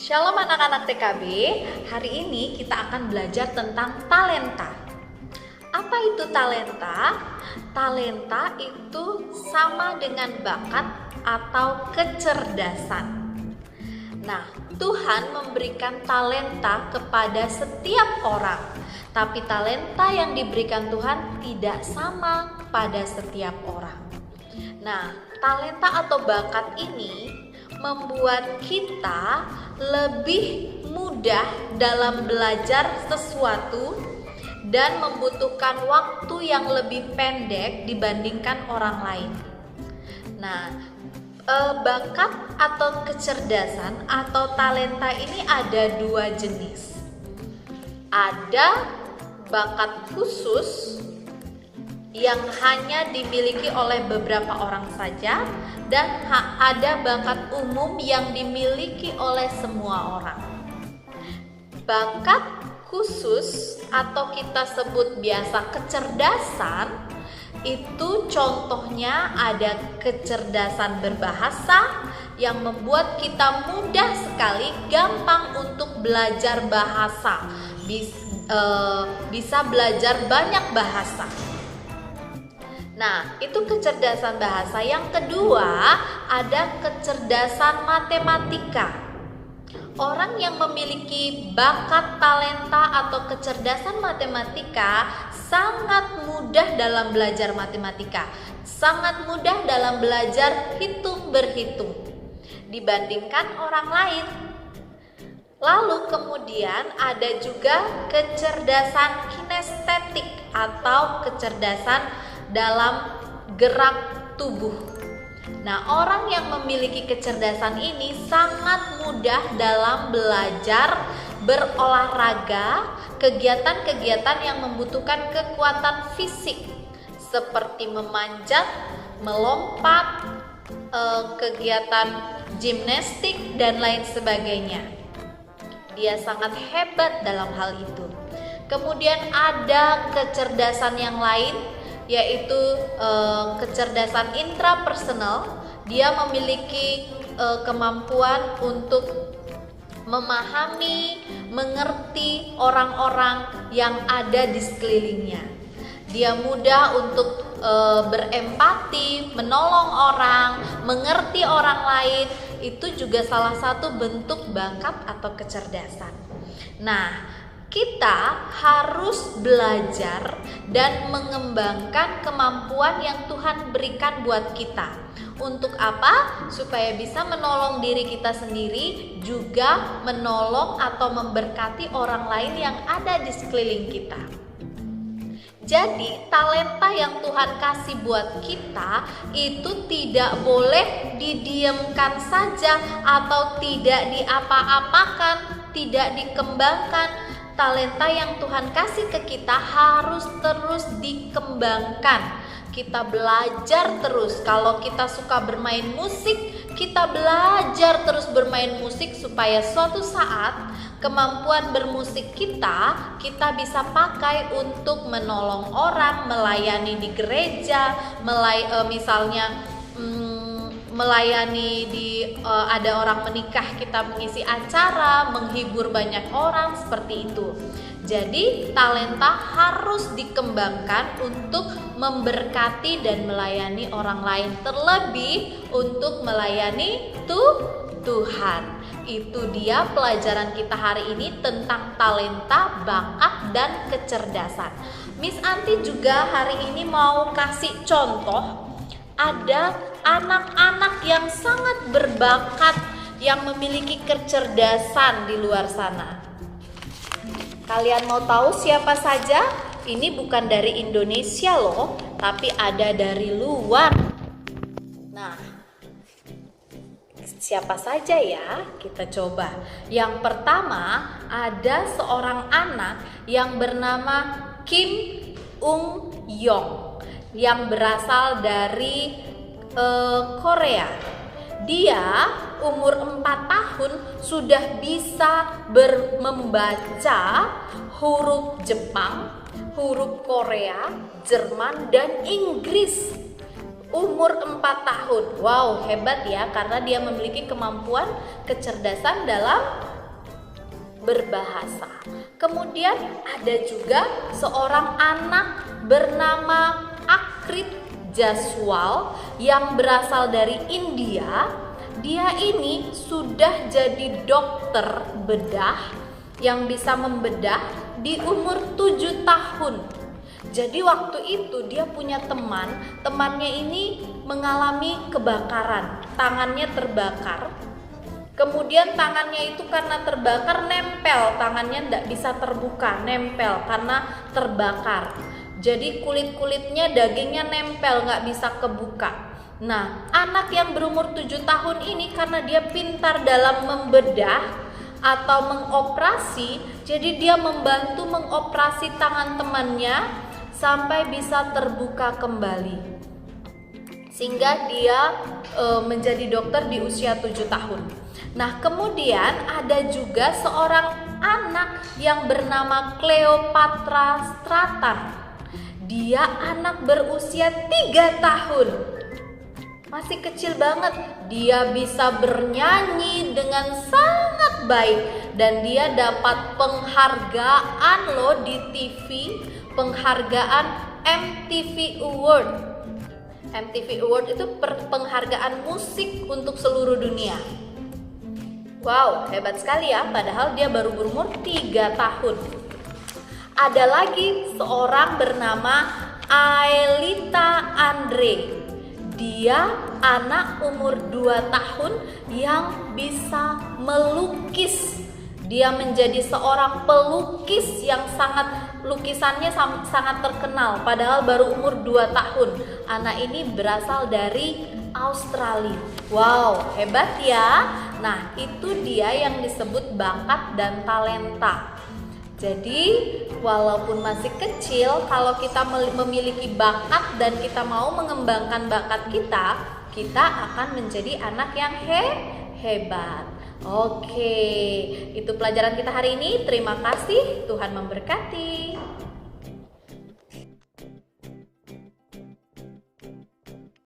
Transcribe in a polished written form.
Shalom anak-anak TKB, hari ini kita akan belajar tentang talenta. Apa itu talenta? Talenta itu sama dengan bakat atau kecerdasan. Nah, Tuhan memberikan talenta kepada setiap orang, tapi talenta yang diberikan Tuhan tidak sama pada setiap orang. Nah, talenta atau bakat ini membuat kita lebih mudah dalam belajar sesuatu dan membutuhkan waktu yang lebih pendek dibandingkan orang lain. Nah, bakat atau kecerdasan atau talenta ini ada dua jenis. Ada bakat khusus yang hanya dimiliki oleh beberapa orang saja, dan ada bakat umum yang dimiliki oleh semua orang. Bakat khusus atau kita sebut biasa kecerdasan, itu contohnya ada kecerdasan berbahasa yang membuat kita mudah sekali gampang untuk belajar bahasa, bisa belajar banyak bahasa. Nah, itu kecerdasan bahasa. Yang kedua, ada kecerdasan matematika. Orang yang memiliki bakat talenta atau kecerdasan matematika sangat mudah dalam belajar matematika, sangat mudah dalam belajar hitung berhitung dibandingkan orang lain. Lalu kemudian ada juga kecerdasan kinestetik atau kecerdasan dalam gerak tubuh. Nah, orang yang memiliki kecerdasan ini sangat mudah dalam belajar berolahraga, kegiatan-kegiatan yang membutuhkan kekuatan fisik seperti memanjat, melompat, kegiatan gimnastik dan lain sebagainya. Dia sangat hebat dalam hal itu. Kemudian ada kecerdasan yang lain, yaitu kecerdasan intrapersonal. Dia memiliki kemampuan untuk memahami, mengerti orang-orang yang ada di sekelilingnya. Dia mudah untuk berempati, menolong orang, mengerti orang lain. Itu juga salah satu bentuk bakat atau kecerdasan. Nah, kita harus belajar dan mengembangkan kemampuan yang Tuhan berikan buat kita. Untuk apa? Supaya bisa menolong diri kita sendiri, juga menolong atau memberkati orang lain yang ada di sekeliling kita. Jadi talenta yang Tuhan kasih buat kita itu tidak boleh didiamkan saja atau tidak diapa-apakan, tidak dikembangkan. Talenta yang Tuhan kasih ke kita harus terus dikembangkan. Kita belajar terus. Kalau kita suka bermain musik, kita belajar terus bermain musik supaya suatu saat kemampuan bermusik kita bisa pakai untuk menolong orang, melayani di gereja, misalnya melayani ada orang menikah, kita mengisi acara, menghibur banyak orang, seperti itu. Jadi talenta harus dikembangkan untuk memberkati dan melayani orang lain, terlebih untuk melayani Tuhan. Itu dia pelajaran kita hari ini tentang talenta, bakat, dan kecerdasan. Miss Anti juga hari ini mau kasih contoh. Ada anak-anak yang sangat berbakat, yang memiliki kecerdasan di luar sana. Kalian mau tahu siapa saja? Ini bukan dari Indonesia loh, tapi ada dari luar. Nah, siapa saja ya? Kita coba. Yang pertama, ada seorang anak yang bernama Kim Ung Yong yang berasal dari Korea. Dia umur 4 tahun sudah bisa membaca huruf Jepang, huruf Korea, Jerman, dan Inggris. Umur 4 tahun. Wow, hebat ya, karena dia memiliki kemampuan kecerdasan dalam berbahasa. Kemudian ada juga seorang anak bernama Akrit Jaswal yang berasal dari India. Dia ini sudah jadi dokter bedah yang bisa membedah di umur 7 tahun. Jadi waktu itu dia punya temannya ini mengalami kebakaran, tangannya terbakar. Kemudian tangannya itu karena terbakar nempel, tangannya tidak bisa terbuka, nempel karena terbakar. Jadi kulit-kulitnya, dagingnya nempel, nggak bisa kebuka. Nah, anak yang berumur 7 tahun ini karena dia pintar dalam membedah atau mengoperasi, jadi dia membantu mengoperasi tangan temannya sampai bisa terbuka kembali. Sehingga dia menjadi dokter di usia 7 tahun. Nah, kemudian ada juga seorang anak yang bernama Cleopatra Stratan. Dia anak berusia 3 tahun. Masih kecil banget. Dia bisa bernyanyi dengan sangat baik dan dia dapat penghargaan loh di TV, penghargaan MTV Award. MTV Award itu penghargaan musik untuk seluruh dunia. Wow, hebat sekali ya, padahal dia baru berumur 3 tahun. Ada lagi seorang bernama Aelita Andre. Dia anak umur 2 tahun yang bisa melukis. Dia menjadi seorang pelukis yang lukisannya sangat terkenal, padahal baru umur 2 tahun. Anak ini berasal dari Australia. Wow, hebat ya. Nah, itu dia yang disebut bakat dan talenta. Jadi, walaupun masih kecil, kalau kita memiliki bakat dan kita mau mengembangkan bakat kita akan menjadi anak yang hebat. Oke, itu pelajaran kita hari ini. Terima kasih, Tuhan memberkati.